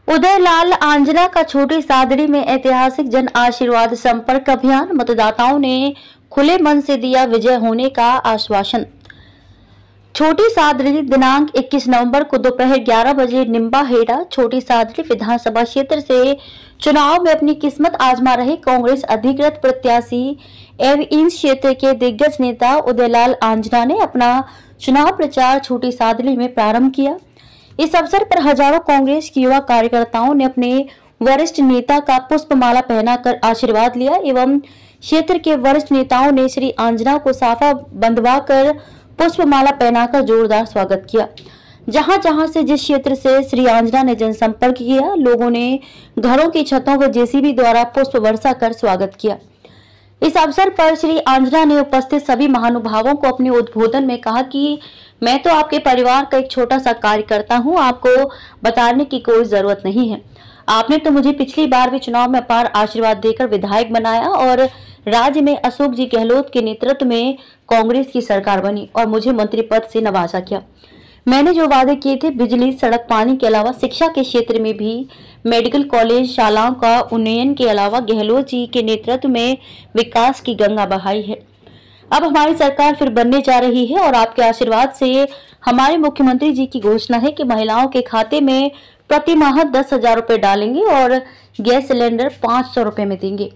उदयलाल आंजना का छोटी सादड़ी में ऐतिहासिक जन आशीर्वाद संपर्क अभियान, मतदाताओं ने खुले मन से दिया विजय होने का आश्वासन। छोटी सादड़ी दिनांक 21 नवंबर को दोपहर 11 बजे निम्बाहेड़ा छोटी सादड़ी विधानसभा क्षेत्र से चुनाव में अपनी किस्मत आजमा रहे कांग्रेस अधिकृत प्रत्याशी एवं इस क्षेत्र के दिग्गज नेता उदयलाल आंजना ने अपना चुनाव प्रचार छोटी सादड़ी में प्रारंभ किया। इस अवसर पर हजारों कांग्रेस के युवा कार्यकर्ताओं ने अपने वरिष्ठ नेता का पुष्पमाला पहनाकर आशीर्वाद लिया एवं क्षेत्र के वरिष्ठ नेताओं ने श्री आंजना को साफा बंधवाकर पुष्पमाला पहनाकर जोरदार स्वागत किया। जहां जहां से जिस क्षेत्र से श्री आंजना ने जनसंपर्क किया, लोगों ने घरों की छतों पर जेसीबी द्वारा पुष्प वर्षा कर स्वागत किया। इस अवसर पर श्री आंजना ने उपस्थित सभी महानुभावों को अपने उद्बोधन में कहा कि मैं तो आपके परिवार का एक छोटा सा कार्यकर्ता हूं, आपको बताने की कोई जरूरत नहीं है। आपने तो मुझे पिछली बार भी चुनाव में अपार आशीर्वाद देकर विधायक बनाया और राज्य में अशोक जी गहलोत के नेतृत्व में कांग्रेस की सरकार बनी और मुझे मंत्री पद से नवाजा किया। मैंने जो वादे किए थे, बिजली, सड़क, पानी के अलावा शिक्षा के क्षेत्र में भी मेडिकल कॉलेज, शालाओं का उन्नयन के अलावा गहलोत जी के नेतृत्व में विकास की गंगा बहाई है। अब हमारी सरकार फिर बनने जा रही है और आपके आशीर्वाद से हमारे मुख्यमंत्री जी की घोषणा है कि महिलाओं के खाते में प्रति माह 10,000 रुपए डालेंगे और गैस सिलेंडर 500 रुपए में देंगे।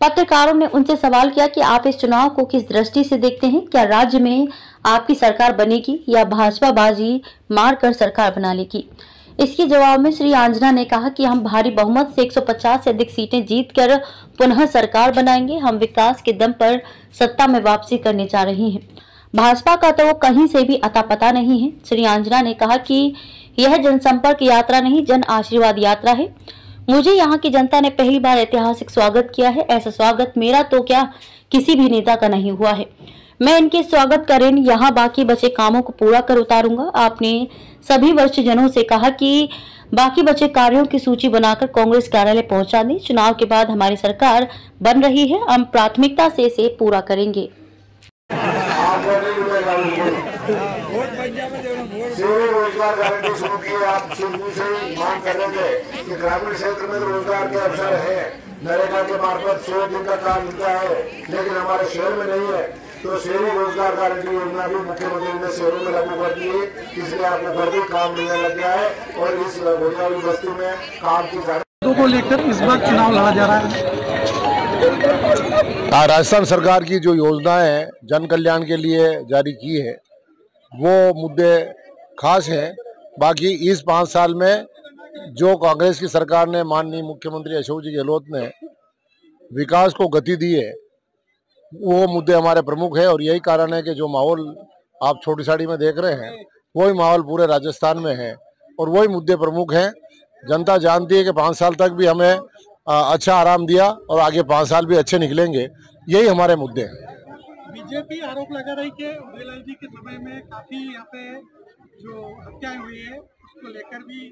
पत्रकारों ने उनसे सवाल किया कि आप इस चुनाव को किस दृष्टि से देखते हैं? क्या राज्य में आपकी सरकार बनेगी या भाजपा बाजी मारकर सरकार बना लेगी? इसके जवाब में श्री आंजना ने कहा कि हम भारी बहुमत से 150 से अधिक सीटें जीतकर पुनः सरकार बनाएंगे। हम विकास के दम पर सत्ता में वापसी करने जा रहे हैं। भाजपा का तो कहीं से भी अता पता नहीं है। श्री आंजना ने कहा कि यह जनसंपर्क यात्रा नहीं, जन आशीर्वाद यात्रा है। मुझे यहाँ की जनता ने पहली बार ऐतिहासिक स्वागत किया है। ऐसा स्वागत मेरा तो क्या किसी भी नेता का नहीं हुआ है। मैं इनके स्वागत का ऋण यहाँ बाकी बचे कामों को पूरा कर उतारूंगा। आपने सभी वरिष्ठ जनों से कहा कि बाकी बचे कार्यों की सूची बनाकर कांग्रेस कार्यालय पहुंचा दें। चुनाव के बाद हमारी सरकार बन रही है, हम प्राथमिकता से इसे पूरा करेंगे। रोजगार गारंटी शुरू की है। आप शुरू से मांग कर रहे थे कि ग्रामीण क्षेत्र में रोजगार के अवसर है, नरेगा के मार्फत 100 दिन का काम मिलता है, लेकिन हमारे शहर में नहीं है। तो शहरी रोजगार गारंटी योजना भी मुख्यमंत्री ने शहरों में लागू कर दी है, इसलिए आपने घर भी काम मिलने लग गया है और इस भोजपुरी बस्ती में काम की गारंटी को लेकर इस बार चुनाव लड़ा जा रहा है। राजस्थान सरकार की जो योजनाएं जन कल्याण के लिए जारी की है वो मुद्दे खास हैं। बाकी इस 5 साल में जो कांग्रेस की सरकार ने, माननीय मुख्यमंत्री अशोक जी गहलोत ने विकास को गति दी है, वो मुद्दे हमारे प्रमुख है। और यही कारण है कि जो माहौल आप छोटी साड़ी में देख रहे हैं वही माहौल पूरे राजस्थान में है और वही मुद्दे प्रमुख हैं। जनता जानती है कि 5 साल तक भी हमें अच्छा आराम दिया और आगे 5 साल भी अच्छे निकलेंगे। यही हमारे मुद्दे हैं। बीजेपी आरोप लगा रही कि उदयलाल जी के समय में काफी यहाँ पे जो हत्याएं हुई है उसको लेकर भी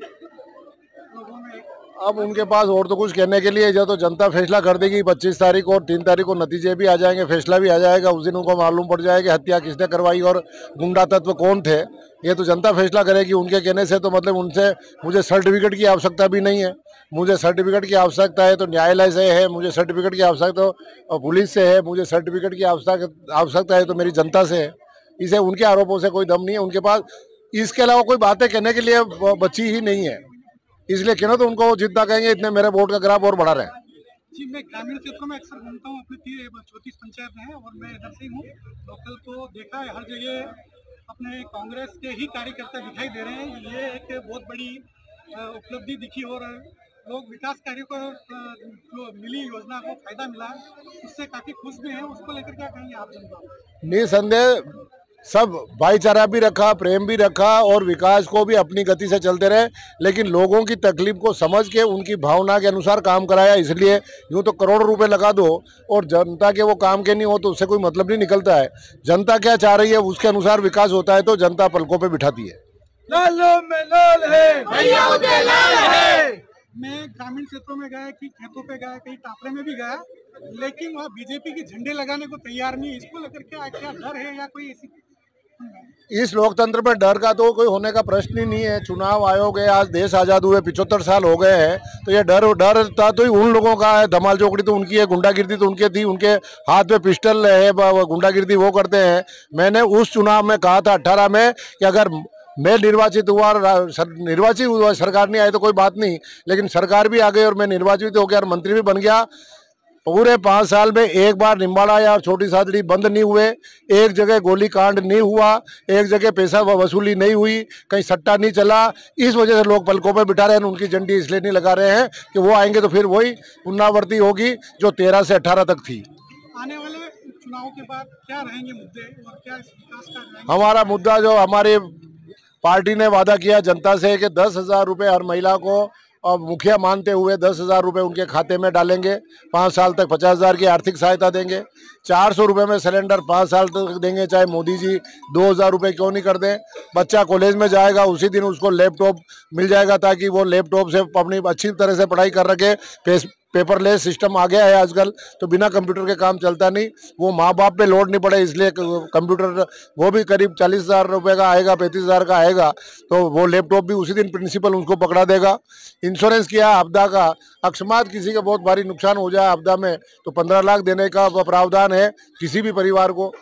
लोगों में अब उनके पास और तो कुछ कहने के लिए, जब तो जनता फैसला कर देगी 25 तारीख को और 3 तारीख को नतीजे भी आ जाएंगे, फैसला भी आ जाएगा। उस दिन उनको मालूम पड़ जाएगा कि हत्या किसने करवाई और गुंडा तत्व कौन थे। ये तो जनता फैसला करेगी। उनके कहने से तो मतलब उनसे मुझे सर्टिफिकेट की आवश्यकता भी नहीं है। मुझे सर्टिफिकेट की आवश्यकता है तो न्यायालय से है, मुझे सर्टिफिकेट की आवश्यकता तो पुलिस से है, मुझे सर्टिफिकेट की आवश्यकता है तो मेरी जनता से है। इसे उनके आरोपों से कोई दम नहीं है उनके पास। इसके अलावा कोई बातें कहने के लिए बची ही नहीं है। इसलिए कहना तो उनको जितना कहेंगे इतने मेरे वोट का ग्राफ और बढ़ा रहे हैं। जी, मैं ग्रामीण क्षेत्रों में अक्सर घूमता हूँ, अपनी 34 पंचायत में है और मैं इधर से ही हूँ। लोकल तो देखा है हर जगह अपने कांग्रेस के ही कार्यकर्ता दिखाई दे रहे हैं। ये एक बहुत बड़ी उपलब्धि दिखी और लोग विकास कार्यों को जो मिली योजना को फायदा मिला उससे काफी खुश भी हैं। उसको लेकर क्या कहेंगे आप जनता? निसंदेह सब भाईचारा भी रखा, प्रेम भी रखा और विकास को भी अपनी गति से चलते रहे, लेकिन लोगों की तकलीफ को समझ के उनकी भावना के अनुसार काम कराया। इसलिए यूँ तो करोड़ों रुपए लगा दो और जनता के वो काम के नहीं हो तो उससे कोई मतलब नहीं निकलता है। जनता क्या चाह रही है उसके अनुसार विकास होता है तो जनता पलकों पे बिठाती है। लालो में लाल है, भैया उदयलाल है। मैं ग्रामीण क्षेत्रों में गया, कि खेतों पे गया, कहीं टापरे में भी गया, लेकिन वहाँ बीजेपी के झंडे लगाने को तैयार नहीं। इसको लेकर क्या डर है या कोई ऐसी इस लोकतंत्र में डर का तो कोई होने का प्रश्न ही नहीं है। चुनाव आयोग है, आज देश आज़ाद हुए 75 साल हो गए हैं, तो ये डर था तो ही उन लोगों का है। धमाल चौकड़ी तो उनकी है, गुंडागिर्दी तो उनकी थी, उनके हाथ में पिस्टल है, गुंडागिर्दी वो करते हैं। मैंने उस चुनाव में कहा था 18 में कि अगर मैं निर्वाचित हुआ सरकार नहीं आई तो कोई बात नहीं, लेकिन सरकार भी आ गई और मैं निर्वाचित हो गया और मंत्री भी बन गया। पूरे 5 साल में एक बार निम्बाड़ा या छोटी सादड़ी बंद नहीं हुए, एक जगह गोली कांड नहीं हुआ, एक जगह पैसा वसूली नहीं हुई, कहीं सट्टा नहीं चला। इस वजह से लोग पलकों पर बिठा रहे हैं, उनकी झंडी इसलिए नहीं लगा रहे हैं कि वो आएंगे तो फिर वही पुनरावृत्ति होगी जो 13 से 18 तक थी। आने वाले चुनाव के बाद क्या रहेंगे मुद्दे और क्या विकास का? हमारा मुद्दा जो हमारी पार्टी ने वादा किया जनता से कि 10,000 रुपये हर महिला को और मुखिया मानते हुए 10,000 रुपये उनके खाते में डालेंगे। 5 साल तक 50,000 की आर्थिक सहायता देंगे। 400 रुपये में सिलेंडर 5 साल तक देंगे, चाहे मोदी जी 2,000 रुपये क्यों नहीं कर दें। बच्चा कॉलेज में जाएगा उसी दिन उसको लैपटॉप मिल जाएगा, ताकि वो लैपटॉप से अपनी अच्छी तरह से पढ़ाई कर रखे। पेपरलेस सिस्टम आ गया है आजकल, तो बिना कंप्यूटर के काम चलता नहीं। वो माँ बाप पे लोड नहीं पड़े, इसलिए कंप्यूटर वो भी करीब 40,000 रुपये का आएगा, 35,000 का आएगा, तो वो लैपटॉप भी उसी दिन प्रिंसिपल उनको पकड़ा देगा। इंश्योरेंस किया आपदा का, अकस्मात किसी का बहुत भारी नुकसान हो जाए आपदा में तो 15 लाख देने का प्रावधान है किसी भी परिवार को।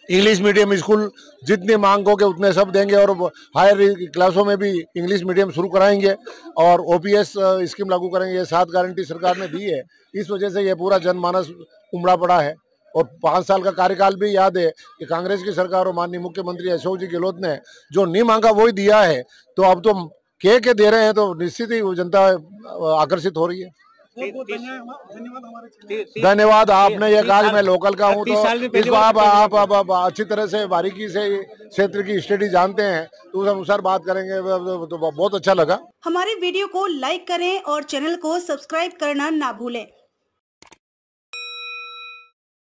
इंग्लिश मीडियम स्कूल जितनी मांग होगे उतने सब देंगे, और हायर क्लासों में भी इंग्लिश मीडियम शुरू कराएंगे, और OPS स्कीम लागू करेंगे। ये 7 गारंटी सरकार ने दी है, इस वजह से ये पूरा जनमानस उमड़ा पड़ा है। और 5 साल का कार्यकाल भी याद है कि कांग्रेस की सरकार और माननीय मुख्यमंत्री अशोक जी गहलोत ने जो नहीं मांगा वही दिया है, तो अब तो के दे रहे हैं, तो निश्चित ही जनता आकर्षित हो रही है। धन्यवाद। आपने ये कहा कि मैं लोकल का हूँ, तो इसको आप अच्छी तरह से बारीकी से क्षेत्र की स्टडी जानते हैं, तो उस अनुसार बात करेंगे तो बहुत अच्छा लगा। हमारे वीडियो को लाइक करें और चैनल को सब्सक्राइब करना ना भूलें।